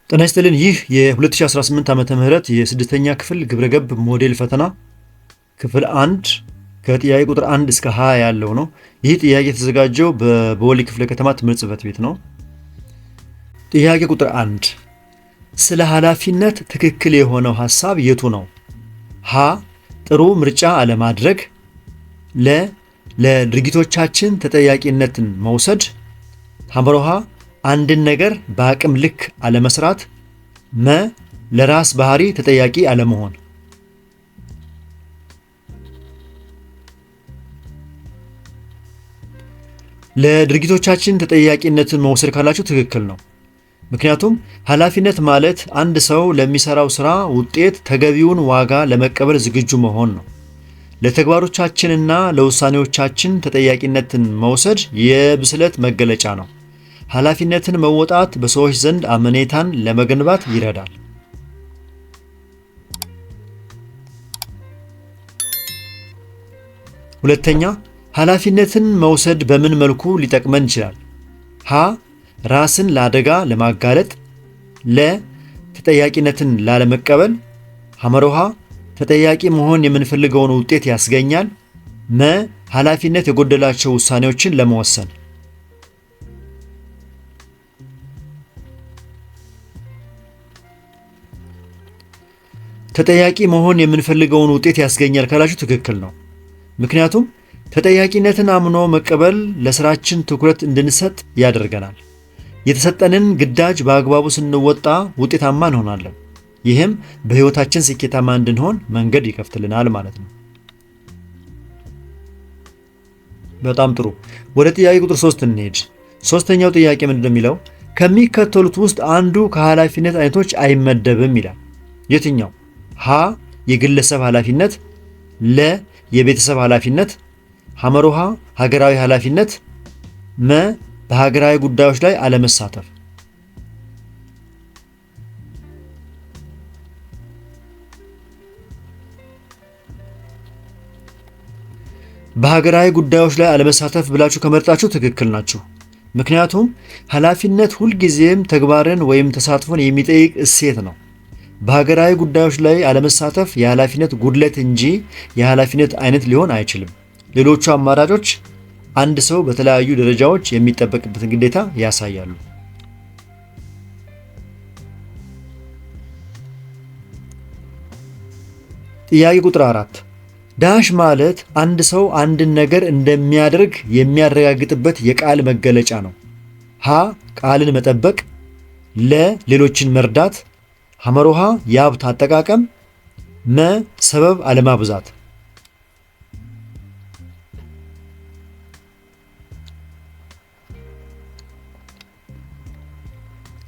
ጤና ይስጥልን። ይህ የ2018 ዓመተ ምህረት የስድስተኛ ክፍል ግብረገብ ሞዴል ፈተና ክፍል 1 ከጥያቄ ቁጥር 1 እስከ 20 ያለው ነው። ይህ ጥያቄ የተዘጋጀው በቦሌ ክፍለ ከተማ ትምህርት ጽሕፈት ቤት ነው። ጥያቄ ቁጥር 1 ስለ ኃላፊነት ትክክል የሆነው ሐሳብ የቱ ነው? ሀ ጥሩ ምርጫ አለማድረግ፣ ለድርጊቶቻችን ተጠያቂነትን መውሰድ፣ ሐመሮሃ አንድን ነገር በአቅም ልክ አለመስራት፣ ለራስ ባህሪ ተጠያቂ አለመሆን። ለድርጊቶቻችን ተጠያቂነትን መውሰድ ካላችሁ ትክክል ነው። ምክንያቱም ኃላፊነት ማለት አንድ ሰው ለሚሰራው ስራ ውጤት ተገቢውን ዋጋ ለመቀበል ዝግጁ መሆን ነው። ለተግባሮቻችንና ለውሳኔዎቻችን ተጠያቂነትን መውሰድ የብስለት መገለጫ ነው። ኃላፊነትን መወጣት በሰዎች ዘንድ አመኔታን ለመገንባት ይረዳል። ሁለተኛ፣ ኃላፊነትን መውሰድ በምን መልኩ ሊጠቅመን ይችላል? ሀ ራስን ለአደጋ ለማጋለጥ፣ ተጠያቂነትን ላለመቀበል፣ ሐመሮሃ ተጠያቂ መሆን የምንፈልገውን ውጤት ያስገኛል፣ ኃላፊነት የጎደላቸው ውሳኔዎችን ለመወሰን። ተጠያቂ መሆን የምንፈልገውን ውጤት ያስገኛል ካላችሁ ትክክል ነው። ምክንያቱም ተጠያቂነትን አምኖ መቀበል ለስራችን ትኩረት እንድንሰጥ ያደርገናል። የተሰጠንን ግዳጅ በአግባቡ ስንወጣ ውጤታማ እንሆናለን። ይህም በሕይወታችን ስኬታማ እንድንሆን መንገድ ይከፍትልናል ማለት ነው። በጣም ጥሩ። ወደ ጥያቄ ቁጥር 3 እንሄድ። ሶስተኛው ጥያቄ ምንድን ነው የሚለው? ከሚከተሉት ውስጥ አንዱ ከኃላፊነት አይነቶች አይመደብም ይላል። የትኛው? ሀ የግለሰብ ኃላፊነት፣ የቤተሰብ ኃላፊነት፣ ሐመሮሃ ሀገራዊ ኃላፊነት፣ በሀገራዊ ጉዳዮች ላይ አለመሳተፍ። በሀገራዊ ጉዳዮች ላይ አለመሳተፍ ብላችሁ ከመርጣችሁ ትክክል ናችሁ። ምክንያቱም ኃላፊነት ሁልጊዜም ተግባርን ወይም ተሳትፎን የሚጠይቅ እሴት ነው። በሀገራዊ ጉዳዮች ላይ አለመሳተፍ የኃላፊነት ጉድለት እንጂ የኃላፊነት አይነት ሊሆን አይችልም። ሌሎቹ አማራጮች አንድ ሰው በተለያዩ ደረጃዎች የሚጠበቅበትን ግዴታ ያሳያሉ። ጥያቄ ቁጥር 4 ዳሽ ማለት አንድ ሰው አንድን ነገር እንደሚያደርግ የሚያረጋግጥበት የቃል መገለጫ ነው። ሀ ቃልን መጠበቅ፣ ሌሎችን መርዳት፣ ሐመሮሃ የሀብት አጠቃቀም፣ ሰበብ አለማብዛት።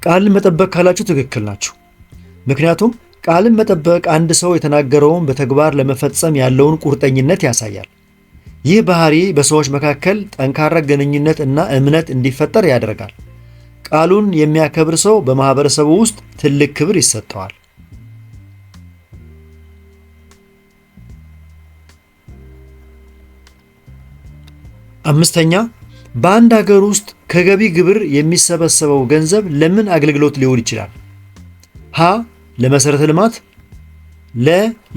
ቃልን መጠበቅ ካላችሁ ትክክል ናችሁ። ምክንያቱም ቃልን መጠበቅ አንድ ሰው የተናገረውን በተግባር ለመፈጸም ያለውን ቁርጠኝነት ያሳያል። ይህ ባህሪ በሰዎች መካከል ጠንካራ ግንኙነት እና እምነት እንዲፈጠር ያደርጋል። ቃሉን የሚያከብር ሰው በማህበረሰቡ ውስጥ ትልቅ ክብር ይሰጠዋል። አምስተኛ በአንድ ሀገር ውስጥ ከገቢ ግብር የሚሰበሰበው ገንዘብ ለምን አገልግሎት ሊውል ይችላል? ሀ ለመሰረተ ልማት፣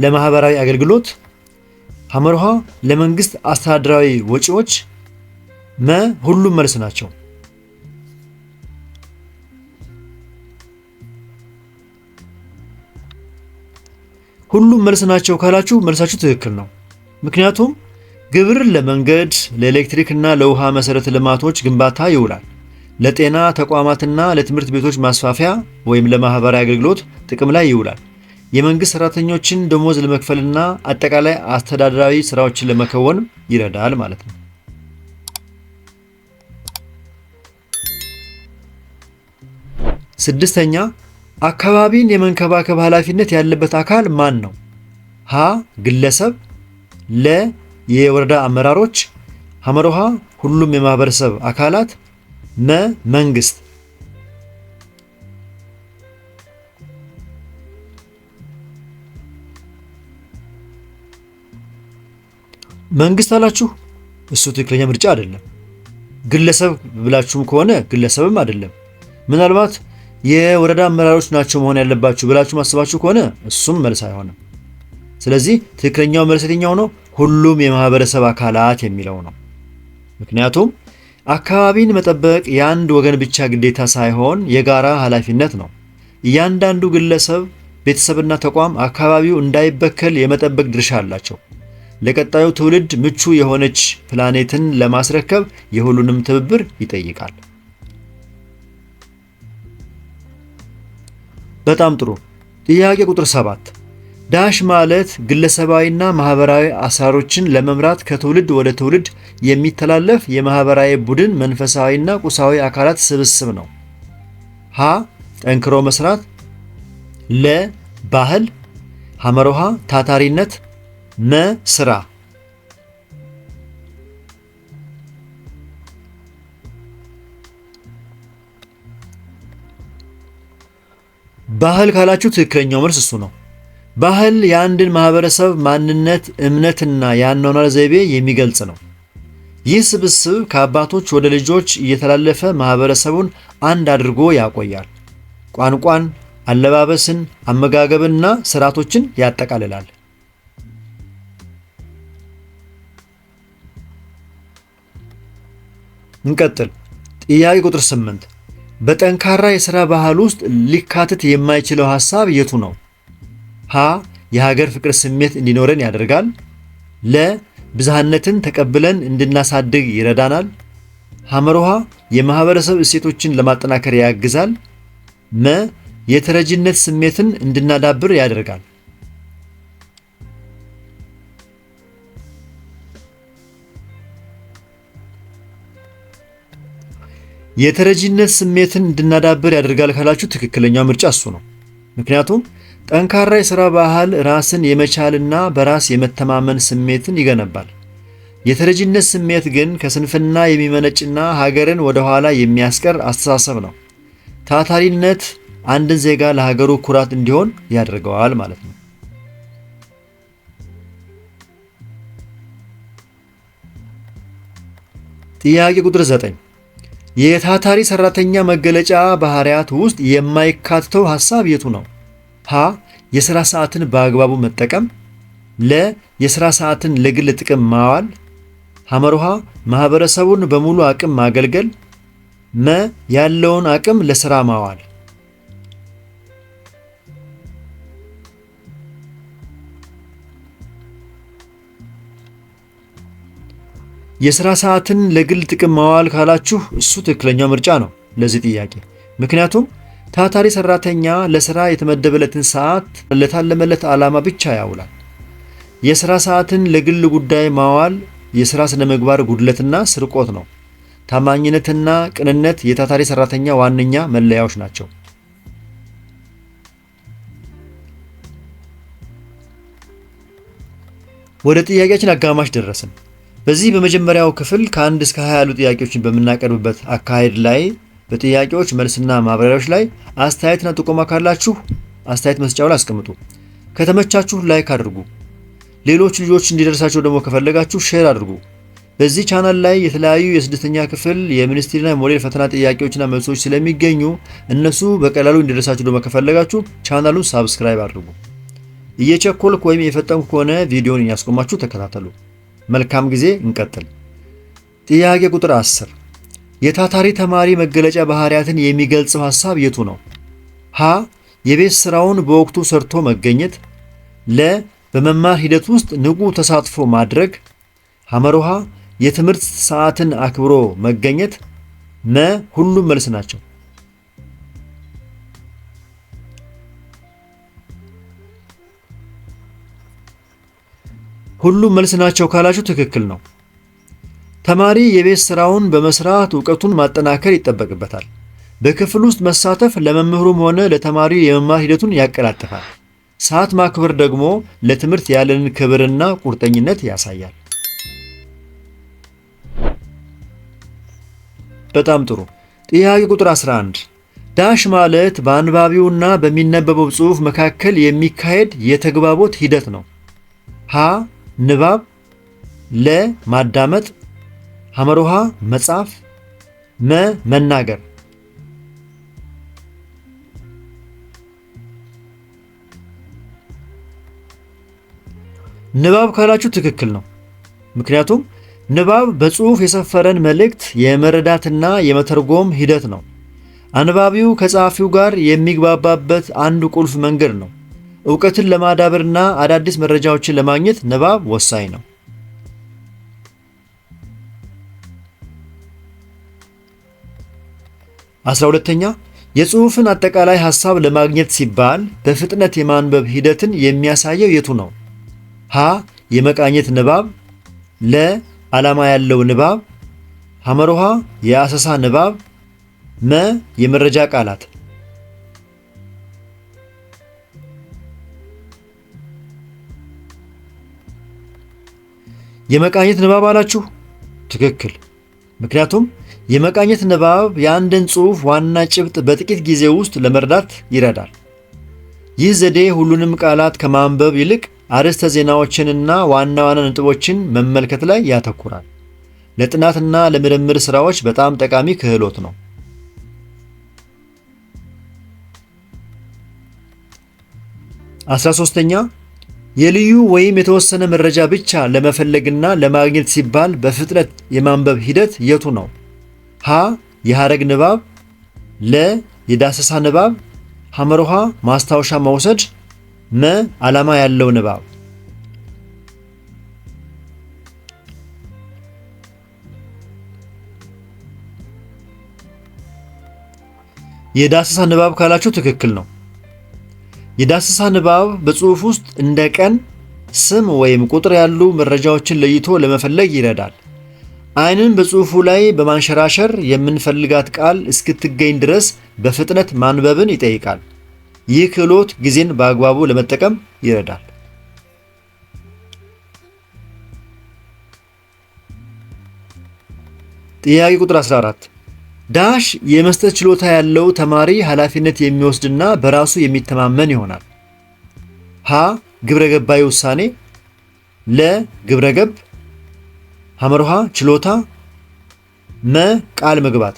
ለማህበራዊ አገልግሎት፣ ሐመርሃ ለመንግስት አስተዳደራዊ ወጪዎች፣ ሁሉም መልስ ናቸው። ሁሉም መልስ ናቸው ካላችሁ መልሳችሁ ትክክል ነው። ምክንያቱም ግብር ለመንገድ፣ ለኤሌክትሪክ እና ለውሃ መሰረተ ልማቶች ግንባታ ይውላል። ለጤና ተቋማትና ለትምህርት ቤቶች ማስፋፊያ ወይም ለማህበራዊ አገልግሎት ጥቅም ላይ ይውላል። የመንግስት ሰራተኞችን ደሞዝ ለመክፈልና አጠቃላይ አስተዳደራዊ ስራዎችን ለመከወን ይረዳል ማለት ነው። ስድስተኛ አካባቢን የመንከባከብ ኃላፊነት ያለበት አካል ማን ነው? ሀ ግለሰብ፣ የወረዳ አመራሮች፣ ሐመሮሃ ሁሉም የማህበረሰብ አካላት፣ መንግስት። መንግስት አላችሁ፣ እሱ ትክክለኛ ምርጫ አይደለም። ግለሰብ ብላችሁም ከሆነ ግለሰብም አይደለም። ምናልባት የወረዳ አመራሮች ናቸው መሆን ያለባችሁ ብላችሁ ማስባችሁ ከሆነ እሱም መልስ አይሆንም። ስለዚህ ትክክለኛው መልስ የትኛው ነው? ሁሉም የማህበረሰብ አካላት የሚለው ነው። ምክንያቱም አካባቢን መጠበቅ የአንድ ወገን ብቻ ግዴታ ሳይሆን የጋራ ኃላፊነት ነው። እያንዳንዱ ግለሰብ፣ ቤተሰብና ተቋም አካባቢው እንዳይበከል የመጠበቅ ድርሻ አላቸው። ለቀጣዩ ትውልድ ምቹ የሆነች ፕላኔትን ለማስረከብ የሁሉንም ትብብር ይጠይቃል። በጣም ጥሩ። ጥያቄ ቁጥር 7 ዳሽ ማለት ግለሰባዊና ማህበራዊ አሰራሮችን ለመምራት ከትውልድ ወደ ትውልድ የሚተላለፍ የማህበራዊ ቡድን መንፈሳዊና ቁሳዊ አካላት ስብስብ ነው። ሀ ጠንክሮ መስራት፣ ለ ባህል፣ ሐመሮሃ ታታሪነት፣ መ ስራ። ባህል ካላችሁ ትክክለኛው መልስ እሱ ነው። ባህል የአንድን ማህበረሰብ ማንነት፣ እምነትና የአኗኗር ዘይቤ የሚገልጽ ነው። ይህ ስብስብ ከአባቶች ወደ ልጆች እየተላለፈ ማህበረሰቡን አንድ አድርጎ ያቆያል። ቋንቋን፣ አለባበስን፣ አመጋገብንና ስርዓቶችን ያጠቃልላል። እንቀጥል። ጥያቄ ቁጥር 8 በጠንካራ የሥራ ባህል ውስጥ ሊካተት የማይችለው ሐሳብ የቱ ነው? ሀ የሀገር ፍቅር ስሜት እንዲኖረን ያደርጋል። ለ ብዝሃነትን ተቀብለን እንድናሳድግ ይረዳናል። ሐመሮሃ የማህበረሰብ እሴቶችን ለማጠናከር ያግዛል። መ የተረጂነት ስሜትን እንድናዳብር ያደርጋል። የተረጂነት ስሜትን እንድናዳብር ያደርጋል ካላችሁ ትክክለኛው ምርጫ እሱ ነው። ምክንያቱም ጠንካራ የሥራ ባህል ራስን የመቻልና በራስ የመተማመን ስሜትን ይገነባል። የተረጂነት ስሜት ግን ከስንፍና የሚመነጭና ሀገርን ወደ ኋላ የሚያስቀር አስተሳሰብ ነው። ታታሪነት አንድን ዜጋ ለሀገሩ ኩራት እንዲሆን ያደርገዋል ማለት ነው። ጥያቄ ቁጥር 9 የታታሪ ሰራተኛ መገለጫ ባህሪያት ውስጥ የማይካተተው ሐሳብ የቱ ነው? ሀ የሥራ ሰዓትን በአግባቡ መጠቀም፣ ለ የሥራ ሰዓትን ለግል ጥቅም ማዋል፣ ሐመሮሃ ማህበረሰቡን በሙሉ አቅም ማገልገል፣ መ ያለውን አቅም ለሥራ ማዋል። የሥራ ሰዓትን ለግል ጥቅም ማዋል ካላችሁ እሱ ትክክለኛው ምርጫ ነው ለዚህ ጥያቄ። ምክንያቱም ታታሪ ሰራተኛ ለሥራ የተመደበለትን ሰዓት ለታለመለት ዓላማ ብቻ ያውላል። የሥራ ሰዓትን ለግል ጉዳይ ማዋል የሥራ ስነ ምግባር ጉድለትና ስርቆት ነው። ታማኝነትና ቅንነት የታታሪ ሰራተኛ ዋነኛ መለያዎች ናቸው። ወደ ጥያቄያችን አጋማሽ ደረስን። በዚህ በመጀመሪያው ክፍል ከ1 እስከ 20 ያሉ ጥያቄዎችን በምናቀርብበት አካሄድ ላይ በጥያቄዎች መልስና ማብራሪያዎች ላይ አስተያየትና ጥቆማ ካላችሁ አስተያየት መስጫው ላይ አስቀምጡ። ከተመቻችሁ ላይክ አድርጉ። ሌሎች ልጆች እንዲደርሳቸው ደግሞ ከፈለጋችሁ ሼር አድርጉ። በዚህ ቻናል ላይ የተለያዩ የስድስተኛ ክፍል የሚኒስትሪና የሞዴል ፈተና ጥያቄዎችና መልሶች ስለሚገኙ እነሱ በቀላሉ እንዲደርሳችሁ ደግሞ ከፈለጋችሁ ቻናሉን ሳብስክራይብ አድርጉ። እየቸኮልኩ ወይም የፈጠንኩ ከሆነ ቪዲዮን እያስቆማችሁ ተከታተሉ። መልካም ጊዜ። እንቀጥል። ጥያቄ ቁጥር 10 የታታሪ ተማሪ መገለጫ ባህሪያትን የሚገልጸው ሐሳብ የቱ ነው? ሀ የቤት ስራውን በወቅቱ ሰርቶ መገኘት፣ ለ በመማር ሂደት ውስጥ ንቁ ተሳትፎ ማድረግ፣ ሐመሮሃ የትምህርት ሰዓትን አክብሮ መገኘት፣ መ ሁሉም መልስ ናቸው። ሁሉም መልስ ናቸው ካላችሁ ትክክል ነው። ተማሪ የቤት ስራውን በመስራት ዕውቀቱን ማጠናከር ይጠበቅበታል። በክፍል ውስጥ መሳተፍ ለመምህሩም ሆነ ለተማሪው የመማር ሂደቱን ያቀላጥፋል። ሰዓት ማክበር ደግሞ ለትምህርት ያለንን ክብርና ቁርጠኝነት ያሳያል። በጣም ጥሩ። ጥያቄ ቁጥር 11 ዳሽ ማለት በአንባቢውና በሚነበበው ጽሑፍ መካከል የሚካሄድ የተግባቦት ሂደት ነው። ሀ ንባብ፣ ለ ማዳመጥ፣ ሐመሮሃ መጻፍ፣ መ መናገር። ንባብ ካላችሁ ትክክል ነው። ምክንያቱም ንባብ በጽሑፍ የሰፈረን መልእክት የመረዳትና የመተርጎም ሂደት ነው። አንባቢው ከጸሐፊው ጋር የሚግባባበት አንዱ ቁልፍ መንገድ ነው። ዕውቀትን ለማዳበርና አዳዲስ መረጃዎችን ለማግኘት ንባብ ወሳኝ ነው። 12ኛ የጽሑፍን አጠቃላይ ሐሳብ ለማግኘት ሲባል በፍጥነት የማንበብ ሂደትን የሚያሳየው የቱ ነው? ሀ የመቃኘት ንባብ፣ ለ ዓላማ ያለው ንባብ፣ ሐመሮሃ የአሰሳ ንባብ፣ መ የመረጃ ቃላት። የመቃኘት ንባብ አላችሁ? ትክክል። ምክንያቱም የመቃኘት ንባብ የአንድን ጽሑፍ ዋና ጭብጥ በጥቂት ጊዜ ውስጥ ለመረዳት ይረዳል። ይህ ዘዴ ሁሉንም ቃላት ከማንበብ ይልቅ አርዕስተ ዜናዎችንና ዋና ዋና ነጥቦችን መመልከት ላይ ያተኩራል። ለጥናትና ለምርምር ሥራዎች በጣም ጠቃሚ ክህሎት ነው። 13ኛ የልዩ ወይም የተወሰነ መረጃ ብቻ ለመፈለግና ለማግኘት ሲባል በፍጥነት የማንበብ ሂደት የቱ ነው? ሀ የሐረግ ንባብ፣ ለ የዳሰሳ ንባብ፣ ሐመሮሃ ማስታወሻ መውሰድ፣ መ ዓላማ ያለው ንባብ። የዳሰሳ ንባብ ካላችሁ ትክክል ነው። የዳሰሳ ንባብ በጽሑፍ ውስጥ እንደ ቀን፣ ስም ወይም ቁጥር ያሉ መረጃዎችን ለይቶ ለመፈለግ ይረዳል። ዓይንን በጽሑፉ ላይ በማንሸራሸር የምንፈልጋት ቃል እስክትገኝ ድረስ በፍጥነት ማንበብን ይጠይቃል። ይህ ክህሎት ጊዜን በአግባቡ ለመጠቀም ይረዳል። ጥያቄ ቁጥር 14 ዳሽ የመስጠት ችሎታ ያለው ተማሪ ኃላፊነት የሚወስድና በራሱ የሚተማመን ይሆናል። ሀ ግብረ ገባዊ ውሳኔ፣ ለ ግብረ ገብ፣ ሐመርሃ ችሎታ፣ መ ቃል መግባት።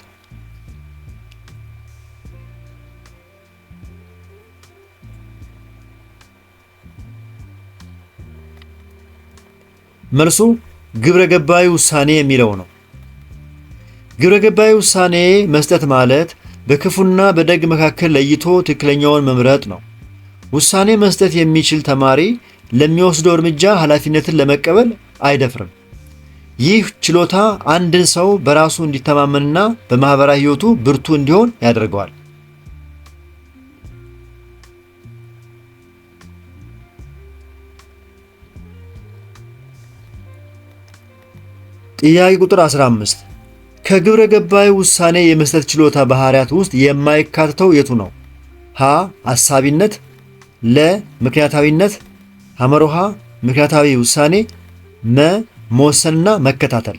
መልሱ ግብረ ገባዊ ውሳኔ የሚለው ነው። ግብረ ገባዊ ውሳኔ መስጠት ማለት በክፉና በደግ መካከል ለይቶ ትክክለኛውን መምረጥ ነው። ውሳኔ መስጠት የሚችል ተማሪ ለሚወስደው እርምጃ ኃላፊነትን ለመቀበል አይደፍርም። ይህ ችሎታ አንድን ሰው በራሱ እንዲተማመንና በማህበራዊ ሕይወቱ ብርቱ እንዲሆን ያደርገዋል። ጥያቄ ቁጥር 15 ከግብረ ገባዊ ውሳኔ የመስጠት ችሎታ ባህሪያት ውስጥ የማይካተተው የቱ ነው? ሀ አሳቢነት፣ ለ ምክንያታዊነት፣ ሐመሮሃ ምክንያታዊ ውሳኔ፣ መ መወሰንና መከታተል።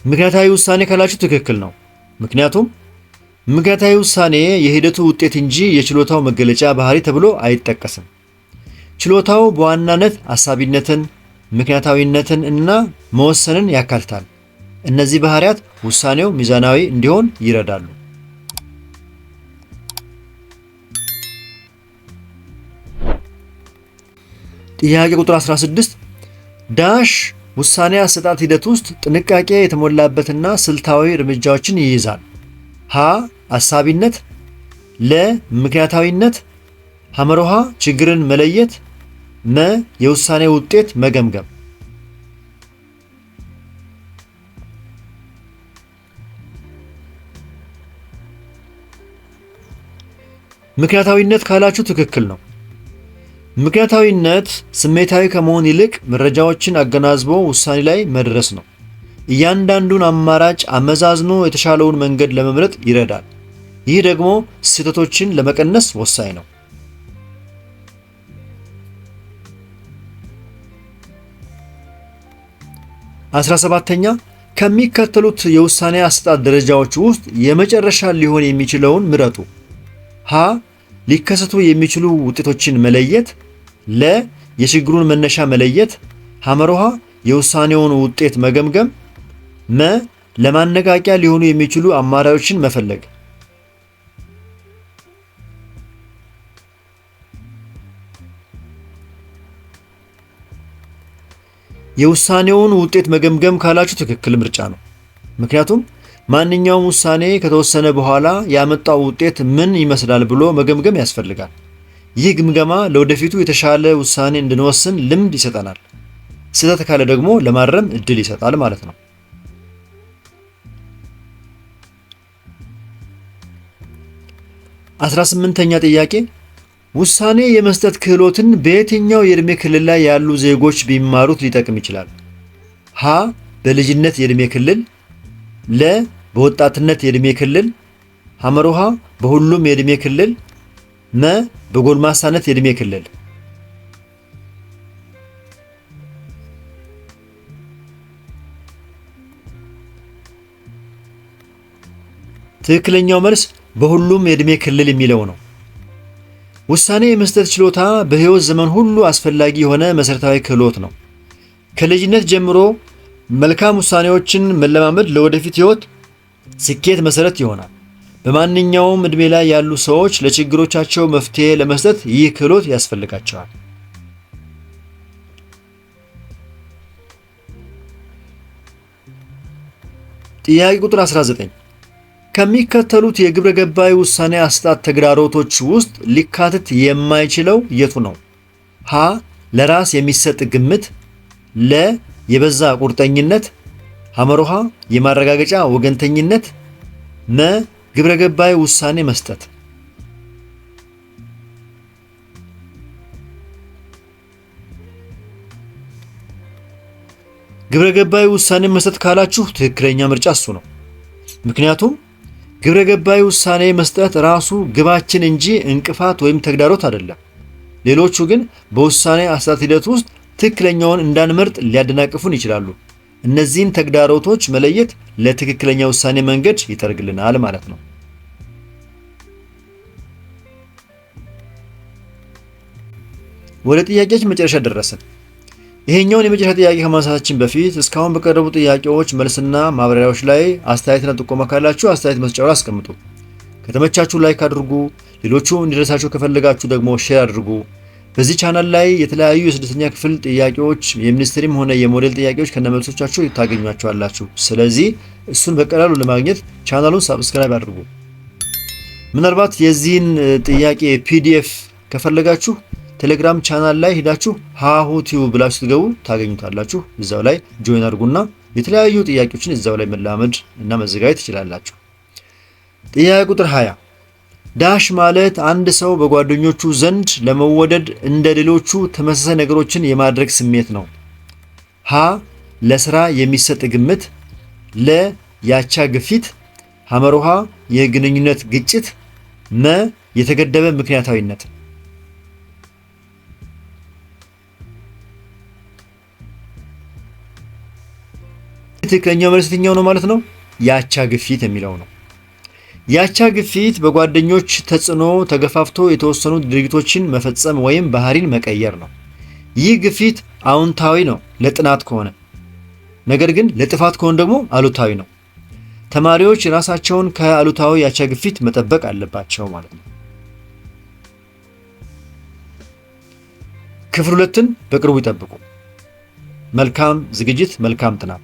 ምክንያታዊ ውሳኔ ካላችሁ ትክክል ነው። ምክንያቱም ምክንያታዊ ውሳኔ የሂደቱ ውጤት እንጂ የችሎታው መገለጫ ባህሪ ተብሎ አይጠቀስም። ችሎታው በዋናነት አሳቢነትን፣ ምክንያታዊነትን እና መወሰንን ያካትታል። እነዚህ ባህሪያት ውሳኔው ሚዛናዊ እንዲሆን ይረዳሉ። ጥያቄ ቁጥር 16 ዳሽ ውሳኔ አሰጣጥ ሂደት ውስጥ ጥንቃቄ የተሞላበትና ስልታዊ እርምጃዎችን ይይዛል። ሀ አሳቢነት፣ ለ ምክንያታዊነት፣ ሐመሮሃ ችግርን መለየት፣ መ የውሳኔ ውጤት መገምገም። ምክንያታዊነት ካላችሁ ትክክል ነው። ምክንያታዊነት ስሜታዊ ከመሆን ይልቅ መረጃዎችን አገናዝቦ ውሳኔ ላይ መድረስ ነው። እያንዳንዱን አማራጭ አመዛዝኖ የተሻለውን መንገድ ለመምረጥ ይረዳል። ይህ ደግሞ ስህተቶችን ለመቀነስ ወሳኝ ነው። 17ኛ ከሚከተሉት የውሳኔ አሰጣጥ ደረጃዎች ውስጥ የመጨረሻ ሊሆን የሚችለውን ምረጡ። ሀ ሊከሰቱ የሚችሉ ውጤቶችን መለየት፣ ለ የችግሩን መነሻ መለየት፣ ሐመሮሃ የውሳኔውን ውጤት መገምገም፣ መ ለማነቃቂያ ሊሆኑ የሚችሉ አማራጮችን መፈለግ። የውሳኔውን ውጤት መገምገም ካላችሁ ትክክል ምርጫ ነው። ምክንያቱም ማንኛውም ውሳኔ ከተወሰነ በኋላ ያመጣው ውጤት ምን ይመስላል ብሎ መገምገም ያስፈልጋል። ይህ ግምገማ ለወደፊቱ የተሻለ ውሳኔ እንድንወስን ልምድ ይሰጠናል። ስህተት ካለ ደግሞ ለማረም እድል ይሰጣል ማለት ነው። 18ኛ ጥያቄ ውሳኔ የመስጠት ክህሎትን በየትኛው የዕድሜ ክልል ላይ ያሉ ዜጎች ቢማሩት ሊጠቅም ይችላል? ሀ በልጅነት የዕድሜ ክልል፣ ለ በወጣትነት የዕድሜ ክልል፣ ሐመሮሃ በሁሉም የዕድሜ ክልል፣ መ በጎልማሳነት የዕድሜ ክልል። ትክክለኛው መልስ በሁሉም የዕድሜ ክልል የሚለው ነው። ውሳኔ የመስጠት ችሎታ በሕይወት ዘመን ሁሉ አስፈላጊ የሆነ መሠረታዊ ክህሎት ነው። ከልጅነት ጀምሮ መልካም ውሳኔዎችን መለማመድ ለወደፊት ሕይወት ስኬት መሠረት ይሆናል። በማንኛውም ዕድሜ ላይ ያሉ ሰዎች ለችግሮቻቸው መፍትሄ ለመስጠት ይህ ክህሎት ያስፈልጋቸዋል። ጥያቄ ቁጥር 19 ከሚከተሉት የግብረ ገባዊ ውሳኔ አሰጣጥ ተግዳሮቶች ውስጥ ሊካተት የማይችለው የቱ ነው? ሀ ለራስ የሚሰጥ ግምት፣ ለ የበዛ ቁርጠኝነት፣ ሐመሮሃ የማረጋገጫ ወገንተኝነት፣ መ ግብረ ገባዊ ውሳኔ መስጠት። ግብረ ገባዊ ውሳኔ መስጠት ካላችሁ ትክክለኛ ምርጫ እሱ ነው። ምክንያቱም ግብረ ገባዊ ውሳኔ መስጠት ራሱ ግባችን እንጂ እንቅፋት ወይም ተግዳሮት አይደለም። ሌሎቹ ግን በውሳኔ አሰጣጥ ሂደት ውስጥ ትክክለኛውን እንዳንመርጥ ሊያደናቅፉን ይችላሉ። እነዚህን ተግዳሮቶች መለየት ለትክክለኛ ውሳኔ መንገድ ይጠርግልናል ማለት ነው። ወደ ጥያቄዎች መጨረሻ ደረስን። ይሄኛውን የመጨረሻ ጥያቄ ከማንሳታችን በፊት እስካሁን በቀረቡ ጥያቄዎች መልስና ማብራሪያዎች ላይ አስተያየትና ጥቆማ ካላችሁ አስተያየት መስጫው ላይ አስቀምጡ። ከተመቻችሁ ላይክ አድርጉ። ሌሎቹ እንዲደርሳችሁ ከፈለጋችሁ ደግሞ ሼር አድርጉ። በዚህ ቻናል ላይ የተለያዩ የስድስተኛ ክፍል ጥያቄዎች የሚኒስትሪም ሆነ የሞዴል ጥያቄዎች ከነመልሶቻቸው ታገኟቸዋላችሁ። ስለዚህ እሱን በቀላሉ ለማግኘት ቻናሉን ሰብስክራይብ አድርጉ። ምናልባት የዚህን ጥያቄ ፒዲኤፍ ከፈለጋችሁ ቴሌግራም ቻናል ላይ ሄዳችሁ ሃሁ ቲዩብ ብላችሁ ስትገቡ ታገኙታላችሁ። እዛው ላይ ጆይን አድርጉና የተለያዩ ጥያቄዎችን እዛው ላይ መላመድ እና መዘጋጀት ትችላላችሁ። ጥያቄ ቁጥር 20 ዳሽ ማለት አንድ ሰው በጓደኞቹ ዘንድ ለመወደድ እንደ ሌሎቹ ተመሳሳይ ነገሮችን የማድረግ ስሜት ነው። ሀ ለስራ የሚሰጥ ግምት፣ ለ ያቻ ግፊት፣ ሐመሮሃ የግንኙነት ግጭት፣ መ የተገደበ ምክንያታዊነት። ትክክለኛው መልስ የትኛው ነው ማለት ነው? ያቻ ግፊት የሚለው ነው። ያቻ ግፊት በጓደኞች ተጽዕኖ ተገፋፍቶ የተወሰኑ ድርጊቶችን መፈጸም ወይም ባህሪን መቀየር ነው። ይህ ግፊት አዎንታዊ ነው ለጥናት ከሆነ፣ ነገር ግን ለጥፋት ከሆነ ደግሞ አሉታዊ ነው። ተማሪዎች ራሳቸውን ከአሉታዊ ያቻ ግፊት መጠበቅ አለባቸው ማለት ነው። ክፍል 2ን በቅርቡ ይጠብቁ። መልካም ዝግጅት፣ መልካም ጥናት።